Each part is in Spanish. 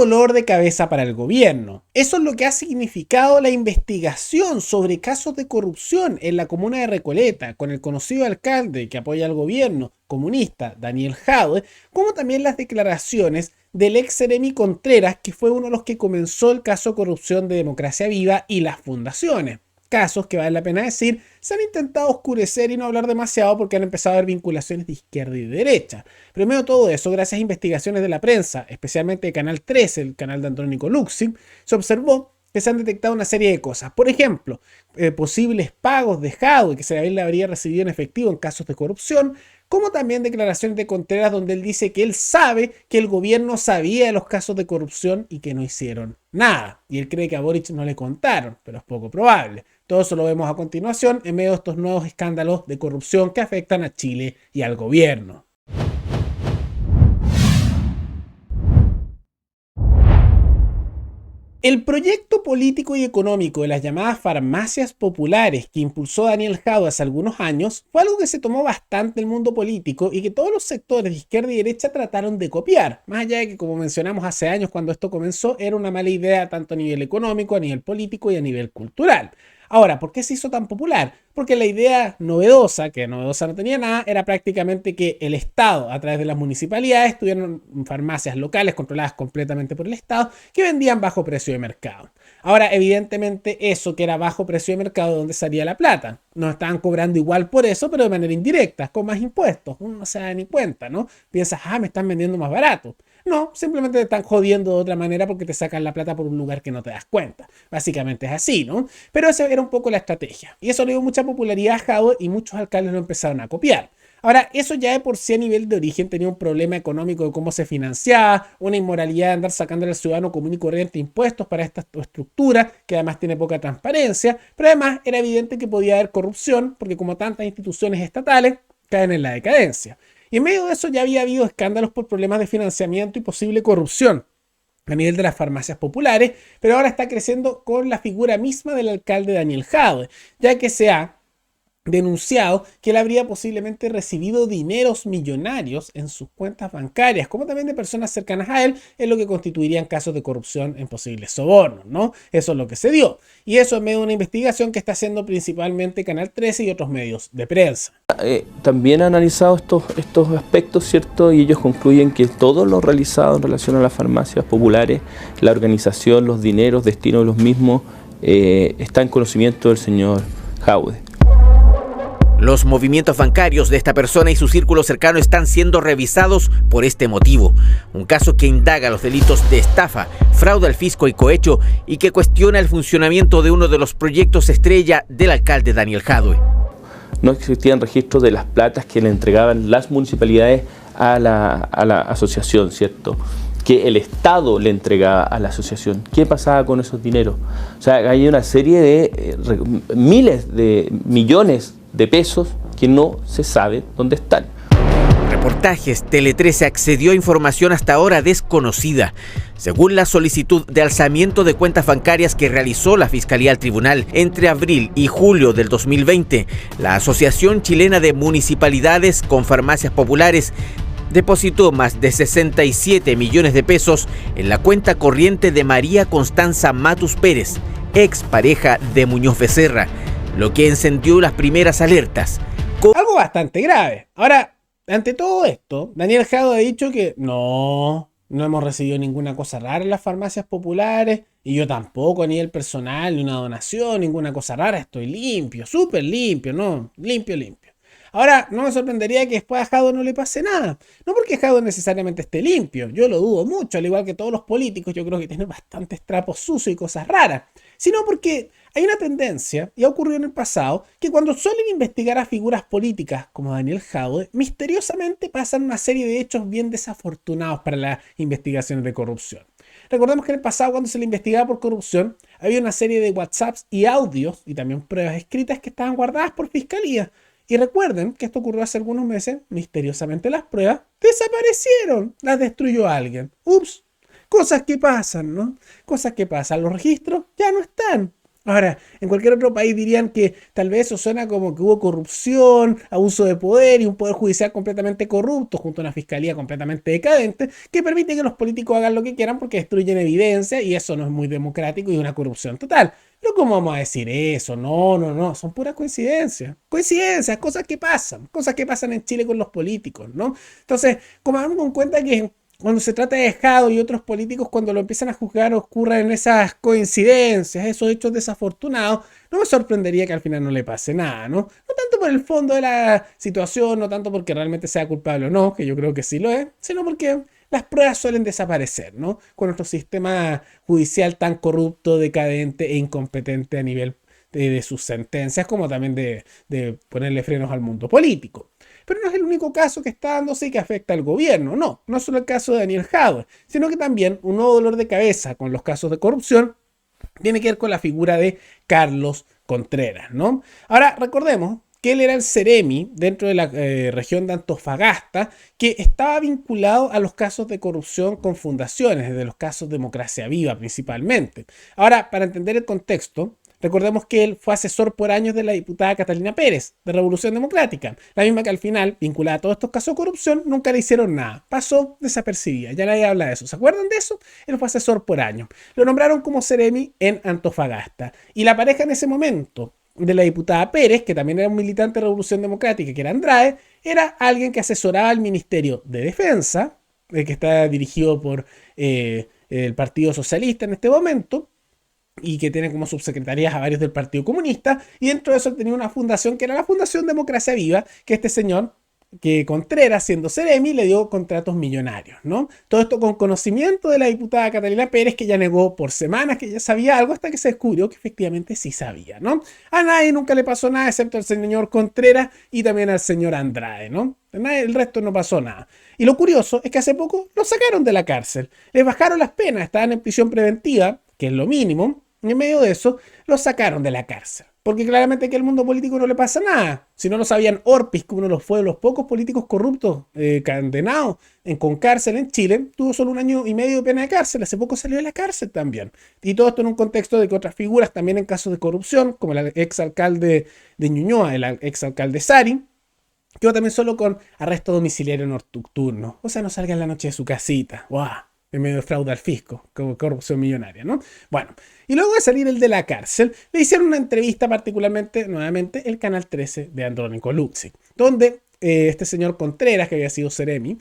dolor de cabeza para el gobierno. Eso es lo que ha significado la investigación sobre casos de corrupción en la comuna de Recoleta, con el conocido alcalde que apoya al gobierno comunista, Daniel Jadwe, como también las declaraciones del ex Seremi Contreras, que fue uno de los que comenzó el caso de corrupción de Democracia Viva y las fundaciones. Casos que vale la pena decir, se han intentado oscurecer y no hablar demasiado porque han empezado a haber vinculaciones de izquierda y de derecha. Pero en medio de todo eso, gracias a investigaciones de la prensa, especialmente de Canal 13, el canal de Andrónico Luxig, se observó que se han detectado una serie de cosas. Por ejemplo, posibles pagos de Jadwe que se le habría recibido en efectivo en casos de corrupción, como también declaraciones de Contreras donde él dice que él sabe que el gobierno sabía de los casos de corrupción y que no hicieron nada. Y él cree que a Boric no le contaron, pero es poco probable. Todo eso lo vemos a continuación en medio de estos nuevos escándalos de corrupción que afectan a Chile y al gobierno. El proyecto político y económico de las llamadas farmacias populares que impulsó Daniel Jadwe hace algunos años fue algo que se tomó bastante el mundo político y que todos los sectores de izquierda y derecha trataron de copiar. Más allá de que, como mencionamos hace años cuando esto comenzó, era una mala idea tanto a nivel económico, a nivel político y a nivel cultural. Ahora, ¿por qué se hizo tan popular? Porque la idea novedosa, que novedosa no tenía nada, era prácticamente que el Estado, a través de las municipalidades, tuvieron farmacias locales controladas completamente por el Estado, que vendían bajo precio de mercado. Ahora, evidentemente, eso que era bajo precio de mercado, ¿de dónde salía la plata? Nos estaban cobrando igual por eso, pero de manera indirecta, con más impuestos. Uno no se da ni cuenta, ¿no? Piensas, me están vendiendo más barato. No, simplemente te están jodiendo de otra manera porque te sacan la plata por un lugar que no te das cuenta. Básicamente es así, ¿no? Pero esa era un poco la estrategia. Y eso le dio mucha popularidad a Jadwe y muchos alcaldes lo empezaron a copiar. Ahora, eso ya de por sí a nivel de origen tenía un problema económico de cómo se financiaba, una inmoralidad de andar sacándole al ciudadano común y corriente impuestos para esta estructura, que además tiene poca transparencia, pero además era evidente que podía haber corrupción, porque como tantas instituciones estatales, caen en la decadencia. Y en medio de eso ya había habido escándalos por problemas de financiamiento y posible corrupción a nivel de las farmacias populares, pero ahora está creciendo con la figura misma del alcalde Daniel Jadwe, ya que se ha denunciado que él habría posiblemente recibido dineros millonarios en sus cuentas bancarias, como también de personas cercanas a él, en lo que constituirían casos de corrupción en posibles sobornos, ¿no? Eso es lo que se dio. Y eso en medio de una investigación que está haciendo principalmente Canal 13 y otros medios de prensa. También ha analizado estos aspectos, ¿cierto? Y ellos concluyen que todo lo realizado en relación a las farmacias populares, la organización, los dineros, destino de los mismos, está en conocimiento del señor Jadwe. Los movimientos bancarios de esta persona y su círculo cercano están siendo revisados por este motivo. Un caso que indaga los delitos de estafa, fraude al fisco y cohecho y que cuestiona el funcionamiento de uno de los proyectos estrella del alcalde Daniel Jadwe. No existían registros de las platas que le entregaban las municipalidades a la asociación, ¿cierto? Que el Estado le entregaba a la asociación. ¿Qué pasaba con esos dineros? O sea, hay una serie de miles de millones de pesos que no se sabe dónde están. Reportajes, Tele 13 accedió a información hasta ahora desconocida. Según la solicitud de alzamiento de cuentas bancarias que realizó la Fiscalía al Tribunal entre abril y julio del 2020, la Asociación Chilena de Municipalidades con Farmacias Populares depositó más de 67 millones de pesos en la cuenta corriente de María Constanza Matus Pérez, ex pareja de Muñoz Becerra, lo que encendió las primeras alertas. Algo bastante grave. Ahora, ante todo esto, Daniel Jadwe ha dicho que no hemos recibido ninguna cosa rara en las farmacias populares, y yo tampoco a nivel personal, ni una donación, ninguna cosa rara, estoy limpio, súper limpio, no, limpio. Ahora, no me sorprendería que después a Jadwe no le pase nada. No porque Jadwe necesariamente esté limpio, yo lo dudo mucho, al igual que todos los políticos, yo creo que tienen bastantes trapos sucios y cosas raras, sino porque hay una tendencia, y ha ocurrido en el pasado, que cuando suelen investigar a figuras políticas como Daniel Jadwe, misteriosamente pasan una serie de hechos bien desafortunados para las investigaciones de corrupción. Recordemos que en el pasado, cuando se le investigaba por corrupción, había una serie de WhatsApps y audios, y también pruebas escritas que estaban guardadas por fiscalía. Y recuerden que esto ocurrió hace algunos meses, misteriosamente las pruebas desaparecieron, las destruyó alguien. Ups, cosas que pasan, ¿no? Cosas que pasan, los registros ya no están. Ahora, en cualquier otro país dirían que tal vez eso suena como que hubo corrupción, abuso de poder y un poder judicial completamente corrupto junto a una fiscalía completamente decadente que permite que los políticos hagan lo que quieran porque destruyen evidencia y eso no es muy democrático y una corrupción total. Pero ¿cómo vamos a decir eso? No, no, no, son puras coincidencias. Coincidencias, cosas que pasan en Chile con los políticos, ¿no? Entonces, como damos en cuenta que cuando se trata de Jado y otros políticos, cuando lo empiezan a juzgar, ocurren esas coincidencias, esos hechos desafortunados, no me sorprendería que al final no le pase nada, ¿no? No tanto por el fondo de la situación, no tanto porque realmente sea culpable o no, que yo creo que sí lo es, sino porque las pruebas suelen desaparecer, ¿no? Con nuestro sistema judicial tan corrupto, decadente e incompetente a nivel de sus sentencias, como también de ponerle frenos al mundo político. Pero no es el único caso que está dándose y que afecta al gobierno. No, no es solo el caso de Daniel Jadwe, sino que también un nuevo dolor de cabeza con los casos de corrupción tiene que ver con la figura de Carlos Contreras, ¿no? Ahora, recordemos que él era el Ceremi dentro de la región de Antofagasta, que estaba vinculado a los casos de corrupción con fundaciones, desde los casos de Democracia Viva principalmente. Ahora, para entender el contexto, recordemos que él fue asesor por años de la diputada Catalina Pérez, de Revolución Democrática, la misma que al final, vinculada a todos estos casos de corrupción, nunca le hicieron nada. Pasó desapercibida, ya nadie habla de eso. ¿Se acuerdan de eso? Él fue asesor por años. Lo nombraron como Ceremi en Antofagasta. Y la pareja en ese momento de la diputada Pérez, que también era un militante de Revolución Democrática, que era Andrade, era alguien que asesoraba al Ministerio de Defensa, que está dirigido por el Partido Socialista en este momento, y que tiene como subsecretarías a varios del Partido Comunista, y dentro de eso tenía una fundación que era la Fundación Democracia Viva, que este señor, que Contreras, siendo Ceremi, le dio contratos millonarios, ¿no? Todo esto con conocimiento de la diputada Catalina Pérez, que ya negó por semanas que ya sabía algo, hasta que se descubrió que efectivamente sí sabía, ¿no? A nadie nunca le pasó nada, excepto al señor Contreras y también al señor Andrade, ¿no? El resto no pasó nada. Y lo curioso es que hace poco lo sacaron de la cárcel, les bajaron las penas, estaban en prisión preventiva, que es lo mínimo, y en medio de eso lo sacaron de la cárcel. Porque claramente que al mundo político no le pasa nada. Si no lo sabían, Orpiz, que uno de los pocos políticos corruptos condenados con cárcel en Chile, tuvo solo 1 año y medio de pena de cárcel. Hace poco salió de la cárcel también. Y todo esto en un contexto de que otras figuras también en casos de corrupción, como el exalcalde de Ñuñoa, el exalcalde Sari, quedó también solo con arresto domiciliario nocturno. O sea, no salga en la noche de su casita. ¡Wow! En medio de fraude al fisco, como corrupción millonaria, ¿no? Bueno, y luego de salir el de la cárcel, le hicieron una entrevista particularmente, nuevamente, el Canal 13 de Andrónico Luksic, donde este señor Contreras, que había sido Ceremi,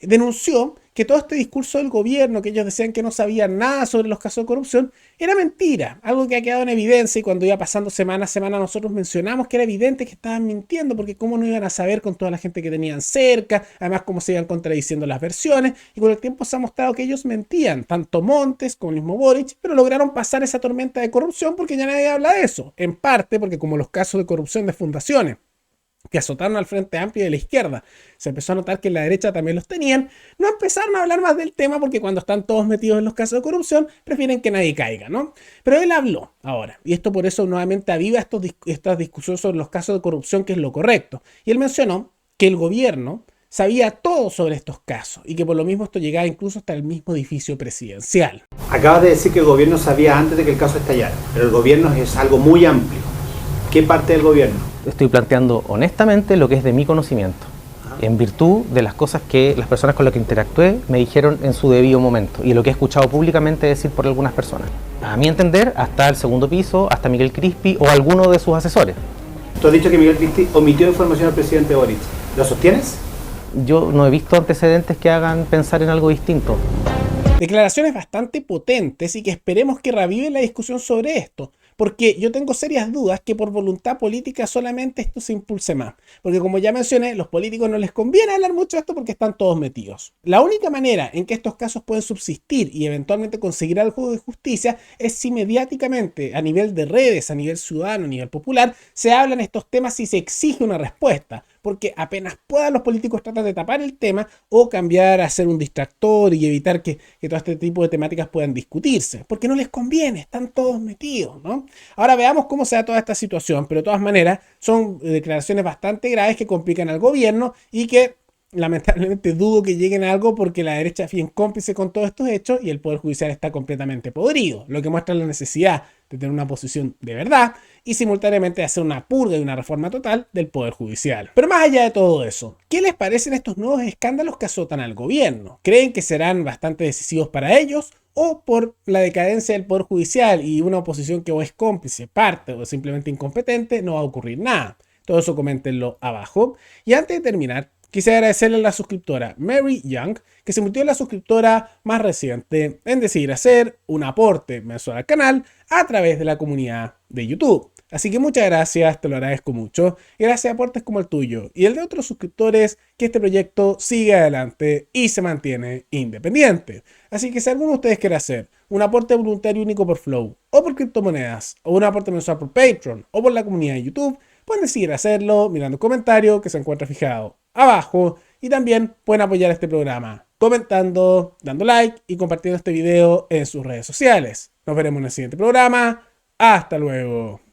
denunció que todo este discurso del gobierno, que ellos decían que no sabían nada sobre los casos de corrupción, era mentira, algo que ha quedado en evidencia, y cuando iba pasando semana a semana nosotros mencionamos que era evidente que estaban mintiendo, porque cómo no iban a saber con toda la gente que tenían cerca, además cómo se iban contradiciendo las versiones, y con el tiempo se ha mostrado que ellos mentían, tanto Montes como el mismo Boric, pero lograron pasar esa tormenta de corrupción porque ya nadie habla de eso, en parte porque como los casos de corrupción de fundaciones, que azotaron al Frente Amplio de la izquierda, se empezó a notar que en la derecha también los tenían, no empezaron a hablar más del tema porque cuando están todos metidos en los casos de corrupción, prefieren que nadie caiga, ¿no? Pero él habló ahora, y esto por eso nuevamente aviva estas discusiones sobre los casos de corrupción, que es lo correcto. Y él mencionó que el gobierno sabía todo sobre estos casos y que por lo mismo esto llegaba incluso hasta el mismo edificio presidencial. Acabas de decir que el gobierno sabía antes de que el caso estallara, pero el gobierno es algo muy amplio. ¿Qué parte del gobierno? Estoy planteando honestamente lo que es de mi conocimiento, en virtud de las cosas que las personas con las que interactué me dijeron en su debido momento y lo que he escuchado públicamente decir por algunas personas. A mi entender, hasta el segundo piso, hasta Miguel Crispi o alguno de sus asesores. Tú has dicho que Miguel Crispi omitió información al presidente Boric. ¿Lo sostienes? Yo no he visto antecedentes que hagan pensar en algo distinto. Declaraciones bastante potentes y que esperemos que reaviven la discusión sobre esto. Porque yo tengo serias dudas que por voluntad política solamente esto se impulse más. Porque como ya mencioné, los políticos no les conviene hablar mucho de esto porque están todos metidos. La única manera en que estos casos pueden subsistir y eventualmente conseguir algo de justicia es si mediáticamente, a nivel de redes, a nivel ciudadano, a nivel popular, se hablan estos temas y se exige una respuesta. Porque apenas puedan los políticos tratan de tapar el tema o cambiar a ser un distractor y evitar que todo este tipo de temáticas puedan discutirse. Porque no les conviene, están todos metidos, ¿no? Ahora veamos cómo se da toda esta situación, pero de todas maneras son declaraciones bastante graves que complican al gobierno y que lamentablemente dudo que lleguen a algo porque la derecha es bien cómplice con todos estos hechos y el Poder Judicial está completamente podrido, lo que muestra la necesidad de tener una posición de verdad y simultáneamente hacer una purga y una reforma total del Poder Judicial. Pero más allá de todo eso, ¿qué les parecen estos nuevos escándalos que azotan al gobierno? ¿Creen que serán bastante decisivos para ellos? ¿O por la decadencia del Poder Judicial y una oposición que o es cómplice, parte o simplemente incompetente, no va a ocurrir nada? Todo eso coméntenlo abajo. Y antes de terminar, quisiera agradecerle a la suscriptora Mary Young, que se convirtió en la suscriptora más reciente en decidir hacer un aporte mensual al canal a través de la comunidad de YouTube. Así que muchas gracias, te lo agradezco mucho. Y gracias a aportes como el tuyo y el de otros suscriptores, que este proyecto sigue adelante y se mantiene independiente. Así que si alguno de ustedes quiere hacer un aporte voluntario único por Flow, o por criptomonedas, o un aporte mensual por Patreon, o por la comunidad de YouTube, pueden decidir hacerlo mirando el comentario que se encuentra fijado abajo. Y también pueden apoyar este programa comentando, dando like y compartiendo este video en sus redes sociales. Nos veremos en el siguiente programa. Hasta luego.